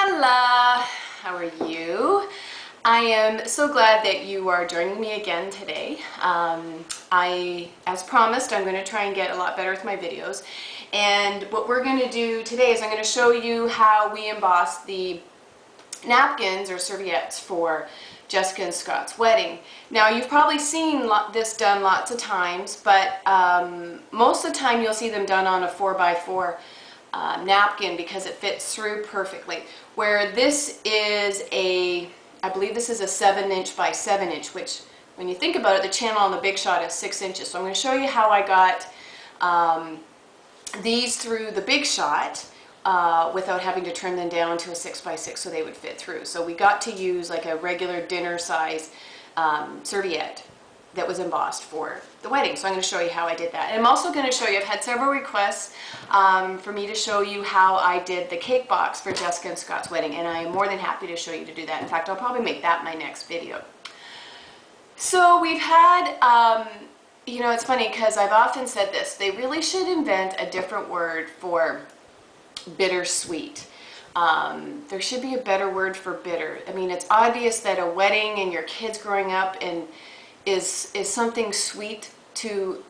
Hello, how are you? I am so glad that you are joining me again today. As promised, I'm going to try and get a lot better with my videos. And what we're going to do today is I'm going to show you how we emboss the napkins or serviettes for Jessica and Scott's wedding. Now, you've probably seen this done lots of times, but most of the time you'll see them done on a 4x4 napkin because it fits through perfectly. Where this is I believe this is a 7" by 7", which when you think about it, the channel on the Big Shot is 6 inches. So I'm going to show you how I got these through the Big Shot without having to trim them down to a 6x6 so they would fit through. So we got to use like a regular dinner size serviette that was embossed for the wedding. So I'm going to show you how I did that. And I'm also going to show you, I've had several requests for me to show you how I did the cake box for Jessica and Scott's wedding, and I am more than happy to show you to do that. In fact, I'll probably make that my next video. So we've had, you know, it's funny because I've often said this, they really should invent a different word for bittersweet. There should be a better word for bitter. I mean, it's obvious that a wedding and your kids growing up and is something sweet to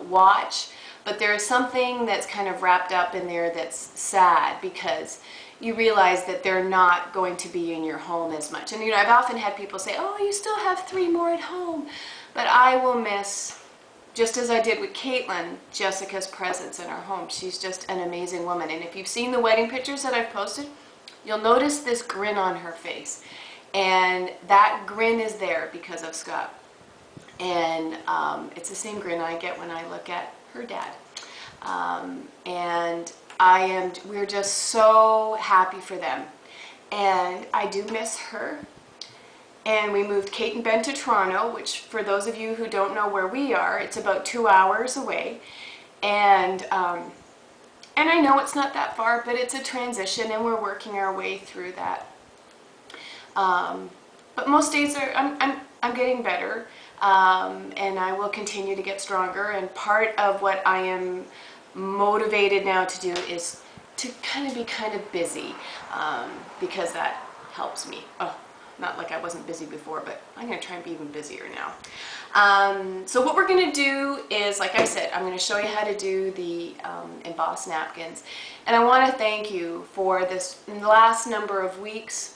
watch, but there is something that's kind of wrapped up in there that's sad because you realize that they're not going to be in your home as much. And you know, I've often had people say, oh, you still have 3 more at home, but I will miss, just as I did with Caitlin, Jessica's presence in our home. She's just an amazing woman, and if you've seen the wedding pictures that I've posted, you'll notice this grin on her face, and that grin is there because of Scott. And it's the same grin I get when I look at her dad. And we're just so happy for them. And I do miss her. And we moved Kate and Ben to Toronto, which for those of you who don't know where we are, it's about 2 hours away. And I know it's not that far, but it's a transition and we're working our way through that. But most days I'm getting better. And I will continue to get stronger, and part of what I am motivated now to do is to kind of be busy, because that helps me. Oh, not like I wasn't busy before, but I'm going to try and be even busier now. So what we're going to do is, like I said, I'm going to show you how to do the embossed napkins, and I want to thank you for this last number of weeks,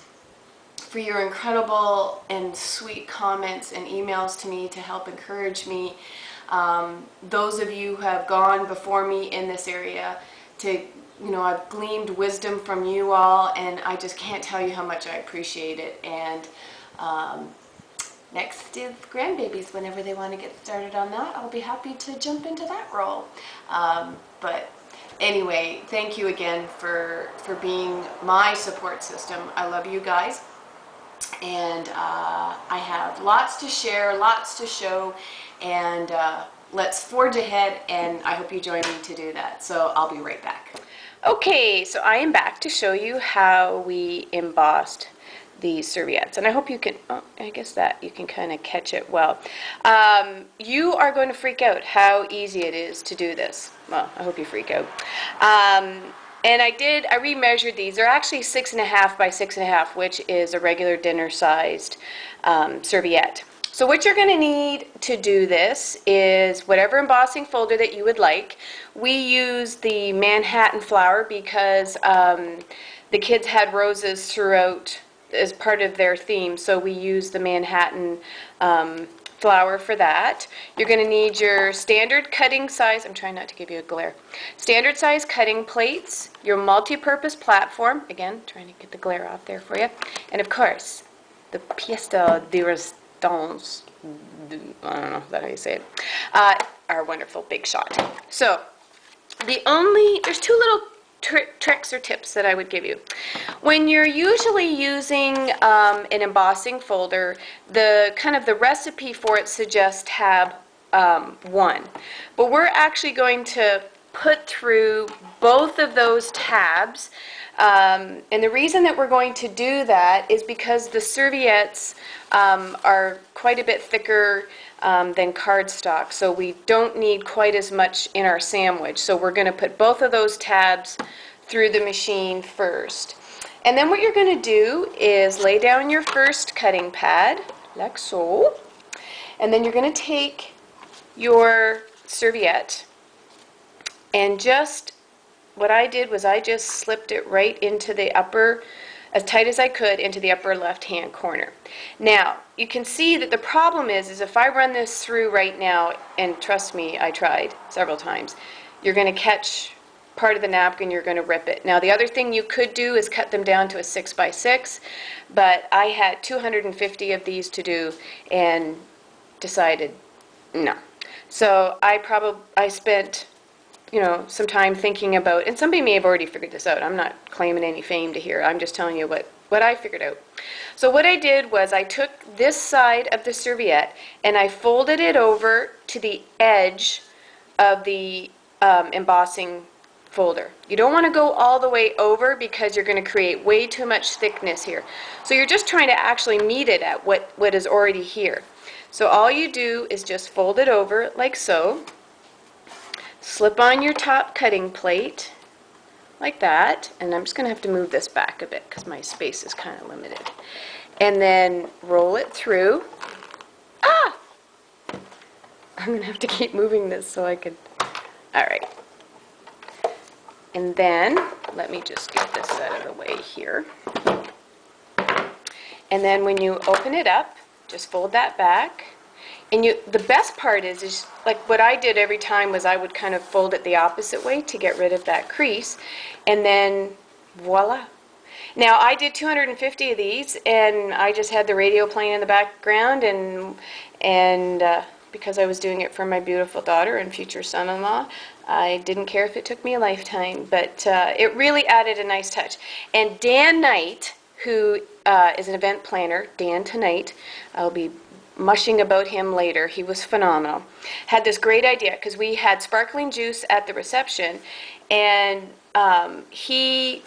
for your incredible and sweet comments and emails to me to help encourage me. Those of you who have gone before me in this area, I've gleaned wisdom from you all, and I just can't tell you how much I appreciate it. And next is grandbabies. Whenever they want to get started on that, I'll be happy to jump into that role. But anyway, thank you again for being my support system. I love you guys. And I have lots to share, lots to show, and let's forge ahead, and I hope you join me to do that. So I'll be right back. Okay, so I am back to show you how we embossed the serviettes, and I hope you can, I guess that you can kind of catch it well. You are going to freak out how easy it is to do this. Well, I hope you freak out. And I remeasured these. They're actually 6.5 by 6.5, which is a regular dinner-sized serviette. So what you're going to need to do this is whatever embossing folder that you would like. We use the Manhattan flower because the kids had roses throughout as part of their theme, so we use the Manhattan flower for that. You're going to need your standard cutting size, I'm trying not to give you a glare, standard size cutting plates, your multi-purpose platform, again trying to get the glare off there for you, and of course the pièce de résistance, I don't know if that's how you say it, our wonderful Big Shot. So there's 2 little tricks or tips that I would give you. When you're usually using an embossing folder, the recipe for it suggests tab 1. But we're actually going to put through both of those tabs, and the reason that we're going to do that is because the serviettes are quite a bit thicker than cardstock, so we don't need quite as much in our sandwich. So we're going to put both of those tabs through the machine first. And then what you're going to do is lay down your first cutting pad, like so. And then you're going to take your serviette and just, what I did was I just slipped it right into the upper, as tight as I could, into the upper left-hand corner. Now, you can see that the problem is if I run this through right now, and trust me, I tried several times, you're going to catch part of the napkin, you're going to rip it. Now, the other thing you could do is cut them down to a 6x6, but I had 250 of these to do and decided no. So I spent, you know, some time thinking about, and somebody may have already figured this out. I'm not claiming any fame to here. I'm just telling you what I figured out. So what I did was I took this side of the serviette and I folded it over to the edge of the embossing folder. You don't want to go all the way over because you're going to create way too much thickness here. So you're just trying to actually meet it at what is already here. So all you do is just fold it over like so. Slip on your top cutting plate like that, and I'm just going to have to move this back a bit because my space is kind of limited. And then roll it through. Ah! I'm going to have to keep moving this so I can... All right. And then, let me just get this out of the way here. And then when you open it up, just fold that back. And the best part is like what I did every time was I would kind of fold it the opposite way to get rid of that crease. And then, voila. Now, I did 250 of these, and I just had the radio playing in the background, and because I was doing it for my beautiful daughter and future son-in-law, I didn't care if it took me a lifetime, but it really added a nice touch. And Dan Knight, who is an event planner, Dan Tonight, I'll be mushing about him later, he was phenomenal, had this great idea because we had sparkling juice at the reception, and he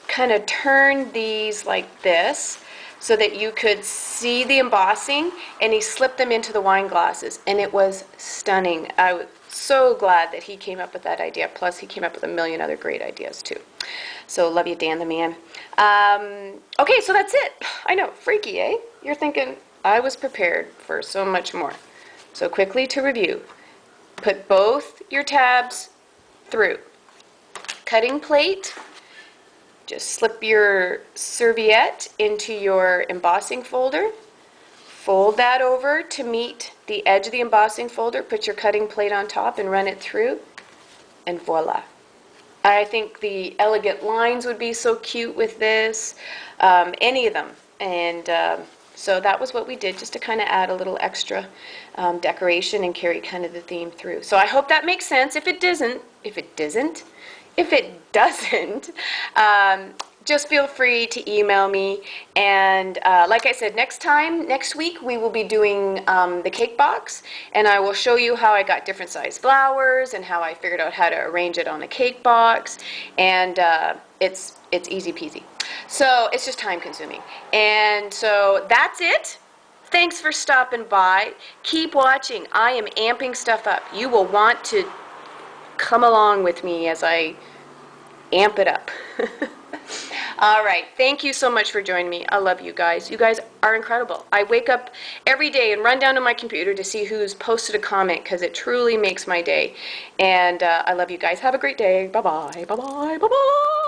kind of turned these like this so that you could see the embossing, and he slipped them into the wine glasses, and it was stunning. I was so glad that he came up with that idea, plus he came up with a million other great ideas too. So love you, Dan the man. Okay, so that's it. I know, freaky, eh? You're thinking, I was prepared for so much more. So quickly to review, put both your tabs through. Cutting plate, just slip your serviette into your embossing folder, fold that over to meet the edge of the embossing folder, put your cutting plate on top and run it through, and voila. I think the elegant lines would be so cute with this, any of them. And so that was what we did, just to kind of add a little extra decoration and carry kind of the theme through. So I hope that makes sense. If it doesn't, just feel free to email me. And like I said, next week, we will be doing the cake box, and I will show you how I got different size flowers and how I figured out how to arrange it on a cake box. And it's easy peasy. So it's just time consuming. And so that's it. Thanks for stopping by. Keep watching. I am amping stuff up. You will want to come along with me as I amp it up. All right. Thank you so much for joining me. I love you guys. You guys are incredible. I wake up every day and run down to my computer to see who's posted a comment because it truly makes my day. And I love you guys. Have a great day. Bye-bye. Bye-bye. Bye-bye.